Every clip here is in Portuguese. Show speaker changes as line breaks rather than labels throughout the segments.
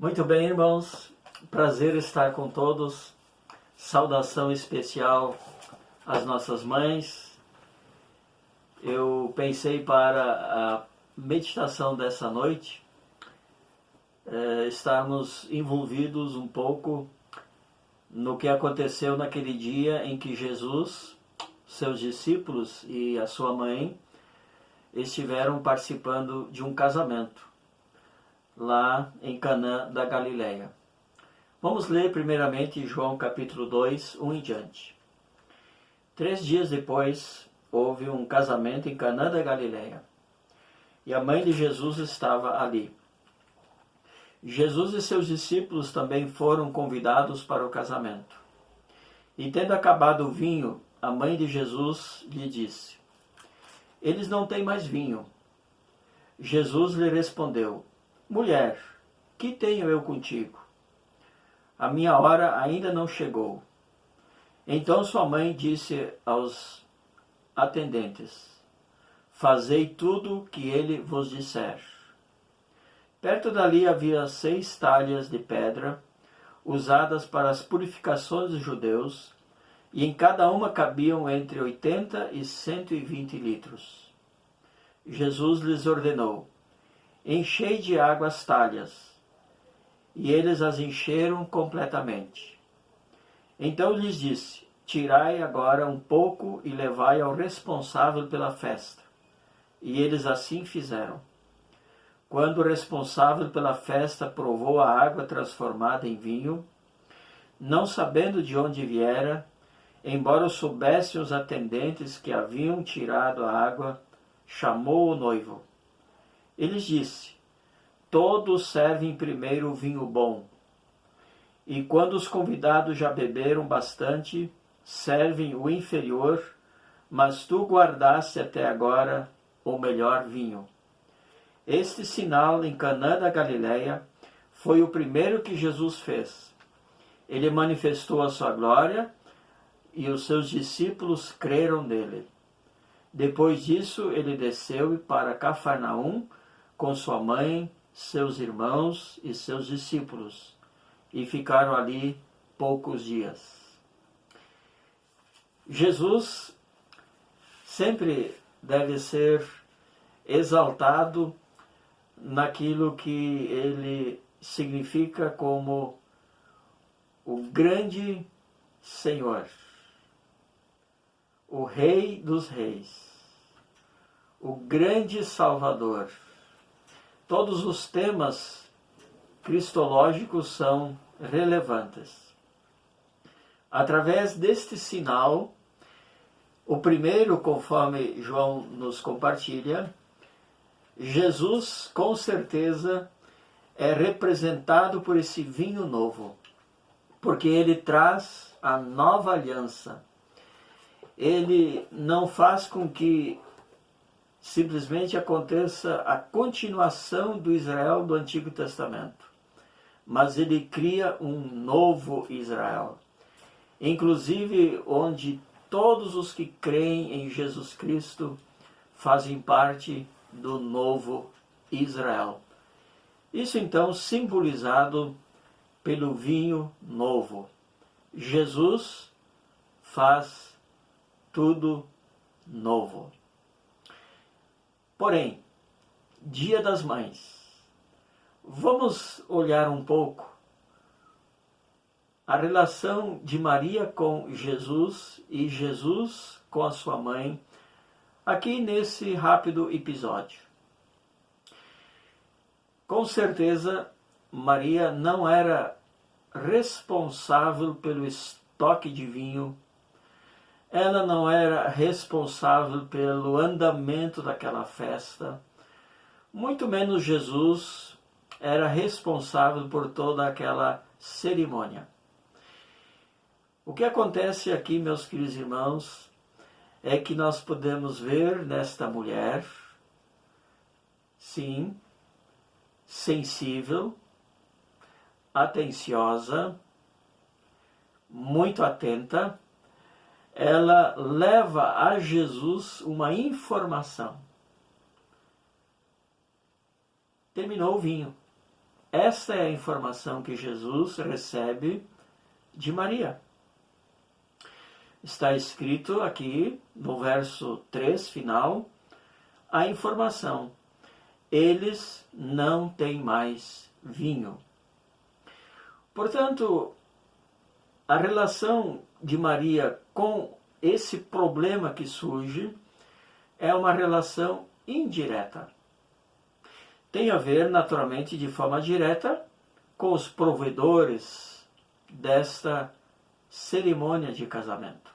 Muito bem, irmãos. Prazer estar com todos. Saudação especial às nossas mães. Eu pensei para a meditação dessa noite estarmos envolvidos um pouco no que aconteceu naquele dia em que Jesus, seus discípulos e a sua mãe estiveram participando de um casamento lá em Canaã da Galileia. Vamos ler primeiramente João capítulo 2, 1 em diante. 3 dias depois, houve um casamento em Canaã da Galileia, e a mãe de Jesus estava ali. Jesus e seus discípulos também foram convidados para o casamento. E tendo acabado o vinho, a mãe de Jesus lhe disse: "Eles não têm mais vinho." Jesus lhe respondeu: "Mulher, que tenho eu contigo? A minha hora ainda não chegou." Então sua mãe disse aos atendentes: "Fazei tudo o que ele vos disser." Perto dali havia 6 talhas de pedra, usadas para as purificações dos judeus, e em cada uma cabiam entre 80 e 120 litros. Jesus lhes ordenou: "Enchei de água as talhas." E eles as encheram completamente. Então lhes disse: "Tirai agora um pouco e levai ao responsável pela festa." E eles assim fizeram. Quando o responsável pela festa provou a água transformada em vinho, não sabendo de onde viera, embora soubessem os atendentes que haviam tirado a água, chamou o noivo. E lhes disse: "Todos servem primeiro o vinho bom, e quando os convidados já beberam bastante, servem o inferior, mas tu guardaste até agora o melhor vinho." Este sinal em Canaã da Galileia foi o primeiro que Jesus fez. Ele manifestou a sua glória e os seus discípulos creram nele. Depois disso, ele desceu para Cafarnaum com sua mãe, seus irmãos e seus discípulos, e ficaram ali poucos dias. Jesus sempre deve ser exaltado naquilo que ele significa como o grande Senhor, o Rei dos Reis, o grande Salvador. Todos os temas cristológicos são relevantes. Através deste sinal, o primeiro, conforme João nos compartilha, Jesus, com certeza, é representado por esse vinho novo, porque ele traz a nova aliança. Ele não faz com que simplesmente aconteça a continuação do Israel do Antigo Testamento, mas ele cria um novo Israel, inclusive onde todos os que creem em Jesus Cristo fazem parte do novo Israel. Isso então simbolizado pelo vinho novo. Jesus faz tudo novo. Porém, Dia das Mães. Vamos olhar um pouco a relação de Maria com Jesus e Jesus com a sua mãe aqui nesse rápido episódio. Com certeza, Maria não era responsável pelo estoque de vinho, ela não era responsável pelo andamento daquela festa, muito menos Jesus era responsável por toda aquela cerimônia. O que acontece aqui, meus queridos irmãos, é que nós podemos ver nesta mulher, sim, sensível, atenciosa, muito atenta. Ela leva a Jesus uma informação. Terminou o vinho. esta é a informação que Jesus recebe de Maria. Está escrito aqui no verso 3 final a informação: eles não têm mais vinho. Portanto, a relação de Maria com esse problema que surge é uma relação indireta. Tem a ver, naturalmente, de forma direta com os provedores desta cerimônia de casamento.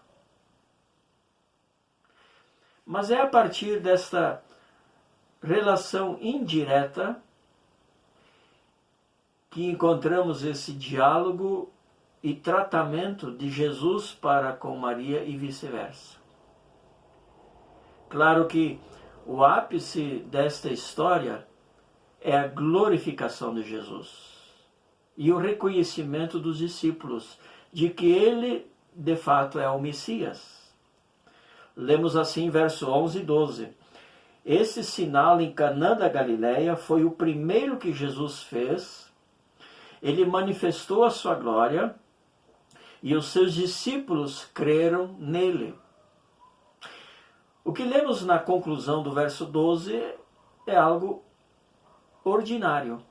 Mas é a partir desta relação indireta que encontramos esse diálogo e tratamento de Jesus para com Maria e vice-versa. Claro que o ápice desta história é a glorificação de Jesus e o reconhecimento dos discípulos de que ele, de fato, é o Messias. Lemos assim verso 11 e 12. Esse sinal em Caná da Galileia foi o primeiro que Jesus fez. Ele manifestou a sua glória e os seus discípulos creram nele. O que lemos na conclusão do verso 12 é algo ordinário,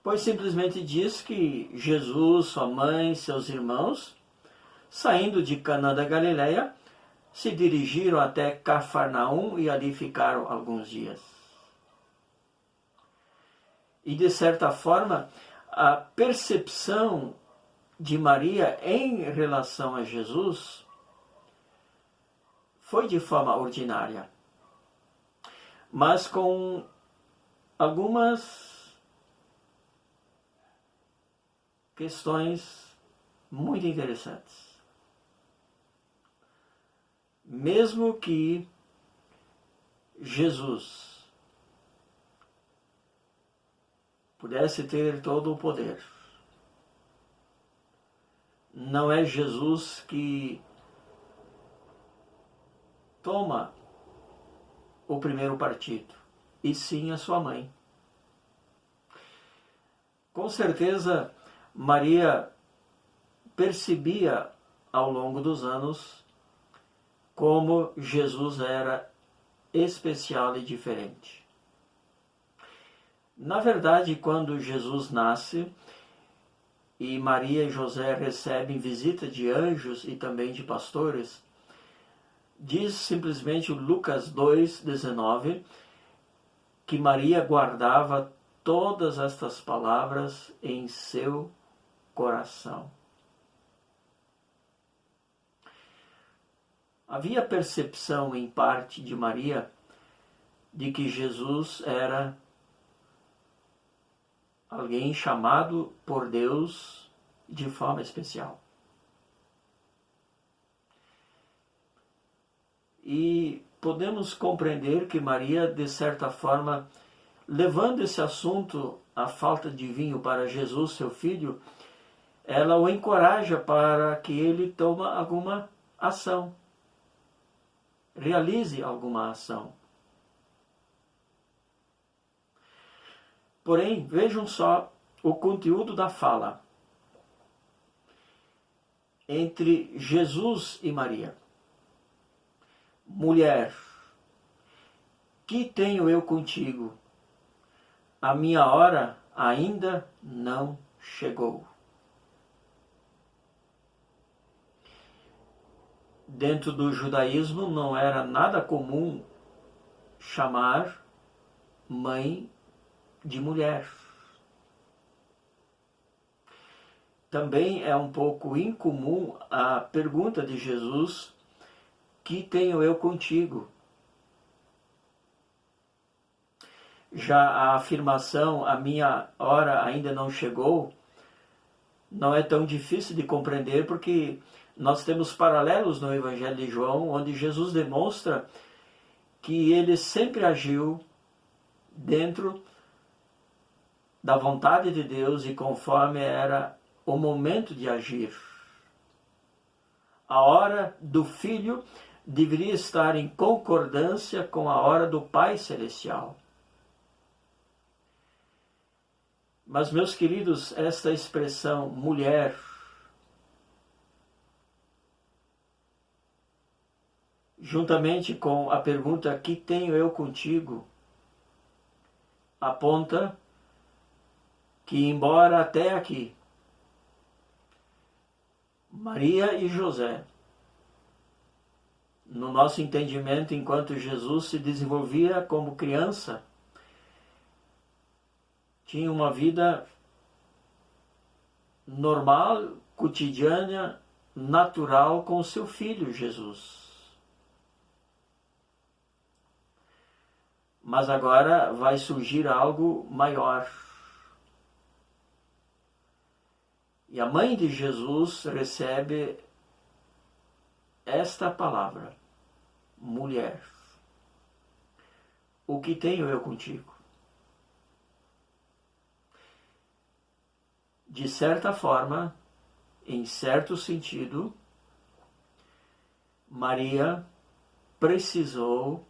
pois simplesmente diz que Jesus, sua mãe, seus irmãos, saindo de Caná da Galileia, se dirigiram até Cafarnaum e ali ficaram alguns dias. E de certa forma, a percepção de Maria em relação a Jesus foi de forma ordinária, mas com algumas questões muito interessantes. Mesmo que Jesus pudesse ter todo o poder, não é Jesus que toma o primeiro partido, e sim a sua mãe. Com certeza, Maria percebia ao longo dos anos como Jesus era especial e diferente. Na verdade, quando Jesus nasce e Maria e José recebem visita de anjos e também de pastores, diz simplesmente o Lucas 2,19 que Maria guardava todas estas palavras em seu coração. Havia percepção em parte de Maria de que Jesus era alguém chamado por Deus de forma especial. E podemos compreender que Maria, de certa forma, levando esse assunto, a falta de vinho, para Jesus, seu filho, ela o encoraja para que ele tome alguma ação, realize alguma ação. Porém, vejam só o conteúdo da fala entre Jesus e Maria. Mulher, que tenho eu contigo? A minha hora ainda não chegou. Dentro do judaísmo não era nada comum chamar mãe de mulher. Também é um pouco incomum a pergunta de Jesus: que tenho eu contigo? Já a afirmação, a minha hora ainda não chegou, não é tão difícil de compreender, porque nós temos paralelos no Evangelho de João, onde Jesus demonstra que ele sempre agiu dentro da vontade de Deus e conforme era o momento de agir. A hora do Filho deveria estar em concordância com a hora do Pai Celestial. Mas, meus queridos, esta expressão mulher juntamente com a pergunta que tenho eu contigo, aponta que, embora até aqui Maria e José, no nosso entendimento, enquanto Jesus se desenvolvia como criança, tinha uma vida normal, cotidiana, natural com o seu filho Jesus. Mas agora vai surgir algo maior. E a mãe de Jesus recebe esta palavra: mulher, o que tenho eu contigo? De certa forma, em certo sentido, Maria precisou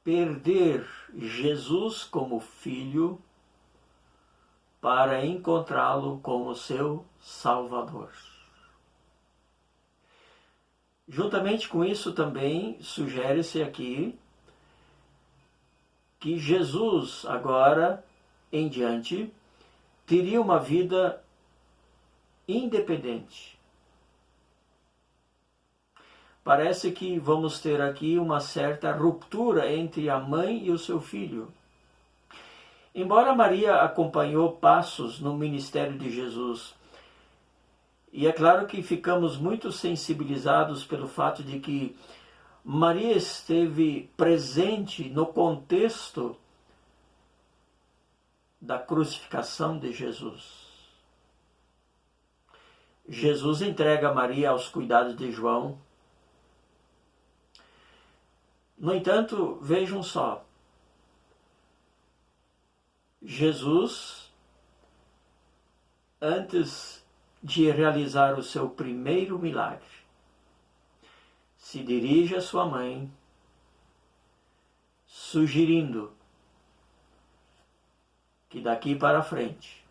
perder Jesus como filho para encontrá-lo como seu Salvador. Juntamente com isso também sugere-se aqui que Jesus, agora em diante, teria uma vida independente. Parece que vamos ter aqui uma certa ruptura entre a mãe e o seu filho. Embora Maria acompanhou passos no ministério de Jesus, e é claro que ficamos muito sensibilizados pelo fato de que Maria esteve presente no contexto da crucificação de Jesus. Jesus entrega Maria aos cuidados de João. No entanto, vejam só, Jesus, antes de realizar o seu primeiro milagre, se dirige à sua mãe, sugerindo que daqui para frente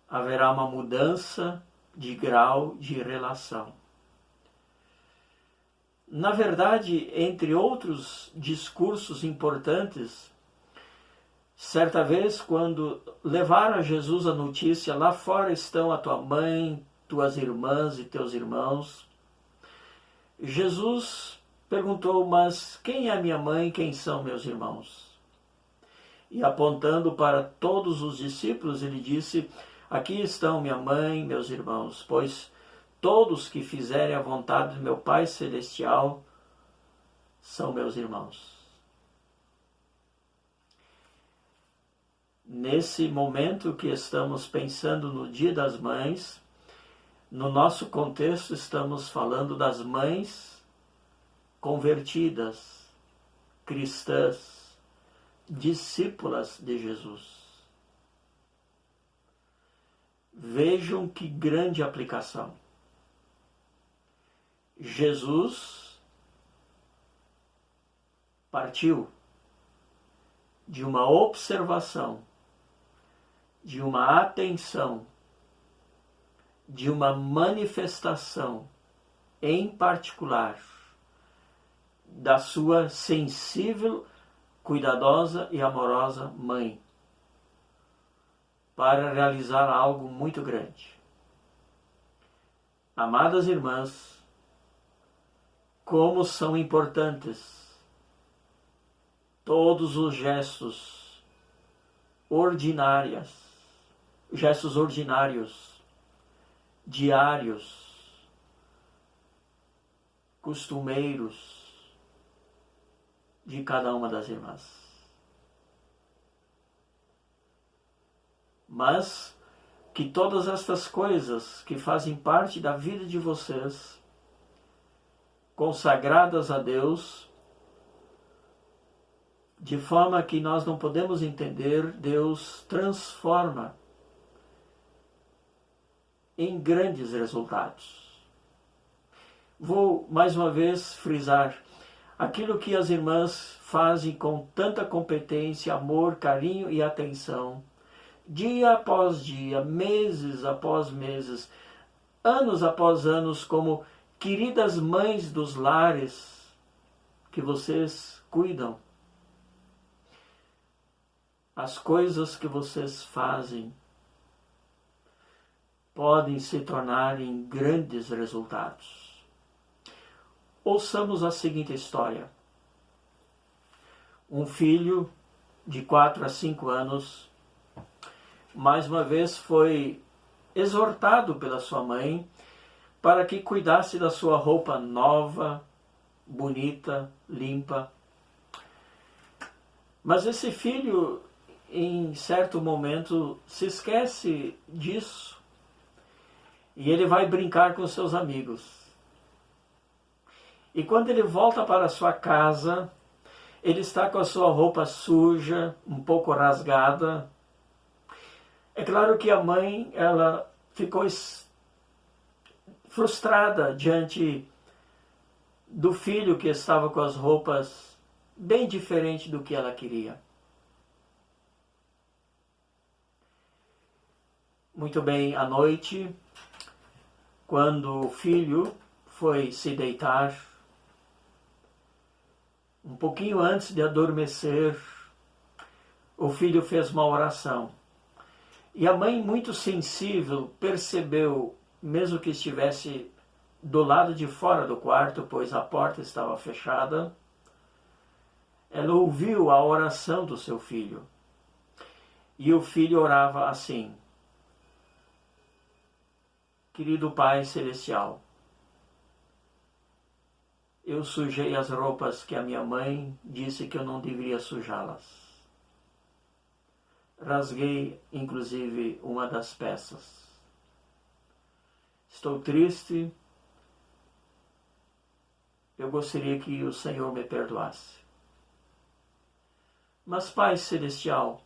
haverá uma mudança de grau de relação. Na verdade, entre outros discursos importantes, certa vez, quando levaram a Jesus a notícia: lá fora estão a tua mãe, tuas irmãs e teus irmãos, Jesus perguntou: mas quem é a minha mãe, quem são meus irmãos? E apontando para todos os discípulos, ele disse: aqui estão minha mãe, meus irmãos, pois todos que fizerem a vontade do meu Pai Celestial são meus irmãos. Nesse momento que estamos pensando no Dia das Mães, no nosso contexto estamos falando das mães convertidas, cristãs, discípulas de Jesus. Vejam que grande aplicação. Jesus partiu de uma observação, de uma atenção, de uma manifestação em particular da sua sensível, cuidadosa e amorosa mãe, para realizar algo muito grande. Amadas irmãs, como são importantes todos os gestos ordinários, diários, costumeiros de cada uma das irmãs. Mas que todas estas coisas que fazem parte da vida de vocês, consagradas a Deus, de forma que nós não podemos entender, Deus transforma em grandes resultados. Vou mais uma vez frisar: aquilo que as irmãs fazem com tanta competência, amor, carinho e atenção, dia após dia, meses após meses, anos após anos, como queridas mães dos lares que vocês cuidam. As coisas que vocês fazem podem se tornar em grandes resultados. Ouçamos a seguinte história. Um filho de 4 a 5 anos, mais uma vez foi exortado pela sua mãe para que cuidasse da sua roupa nova, bonita, limpa. Mas esse filho, em certo momento, se esquece disso e ele vai brincar com seus amigos. E quando ele volta para sua casa, ele está com a sua roupa suja, um pouco rasgada. É claro que a mãe, ela ficou frustrada diante do filho que estava com as roupas bem diferentes do que ela queria. Muito bem, à noite, quando o filho foi se deitar, um pouquinho antes de adormecer, o filho fez uma oração. E a mãe, muito sensível, percebeu, mesmo que estivesse do lado de fora do quarto, pois a porta estava fechada, ela ouviu a oração do seu filho. E o filho orava assim: Querido Pai Celestial, eu sujei as roupas que a minha mãe disse que eu não deveria sujá-las. Rasguei, inclusive, uma das peças. Estou triste. Eu gostaria que o Senhor me perdoasse. Mas, Pai Celestial,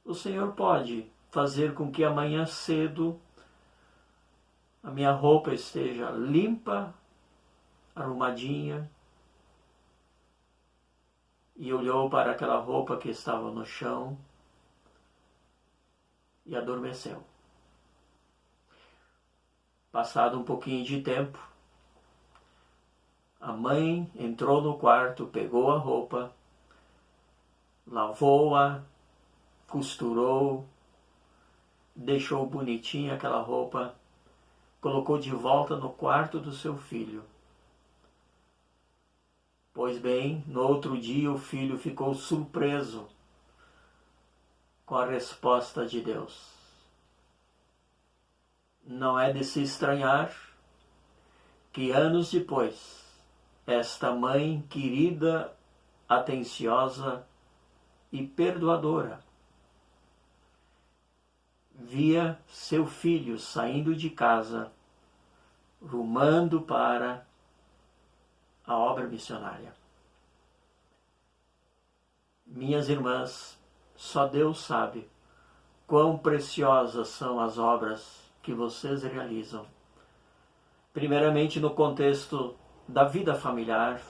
o Senhor pode fazer com que amanhã cedo a minha roupa esteja limpa, arrumadinha. E olhou para aquela roupa que estava no chão e adormeceu. Passado um pouquinho de tempo, a mãe entrou no quarto, pegou a roupa, lavou-a, costurou, deixou bonitinha aquela roupa, colocou de volta no quarto do seu filho. Pois bem, no outro dia o filho ficou surpreso com a resposta de Deus. Não é de se estranhar que anos depois, esta mãe querida, atenciosa e perdoadora via seu filho saindo de casa, rumando para a obra missionária. Minhas irmãs, só Deus sabe quão preciosas são as obras que vocês realizam. Primeiramente no contexto da vida familiar,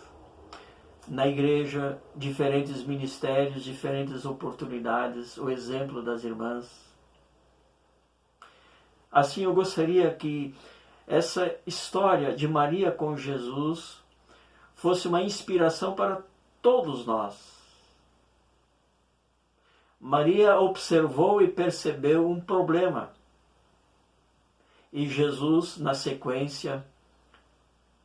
na igreja, diferentes ministérios, diferentes oportunidades, o exemplo das irmãs. Assim, eu gostaria que essa história de Maria com Jesus fosse uma inspiração para todos nós. Maria observou e percebeu um problema. E Jesus, na sequência,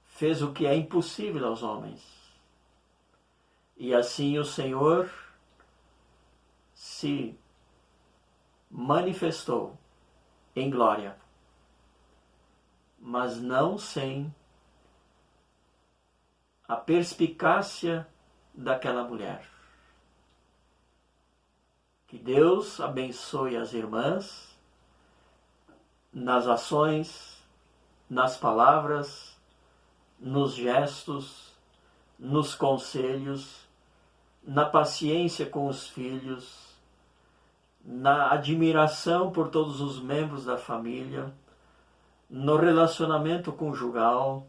fez o que é impossível aos homens. E assim o Senhor se manifestou em glória, mas não sem a perspicácia daquela mulher. Que Deus abençoe as irmãs nas ações, nas palavras, nos gestos, nos conselhos, na paciência com os filhos, na admiração por todos os membros da família, no relacionamento conjugal,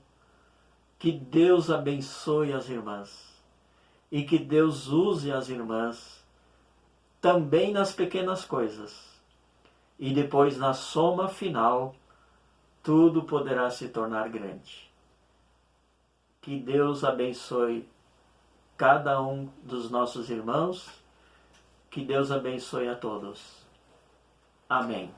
Que Deus abençoe as irmãs e que Deus use as irmãs também nas pequenas coisas. E depois, na soma final, tudo poderá se tornar grande. Que Deus abençoe cada um dos nossos irmãos. Que Deus abençoe a todos. Amém.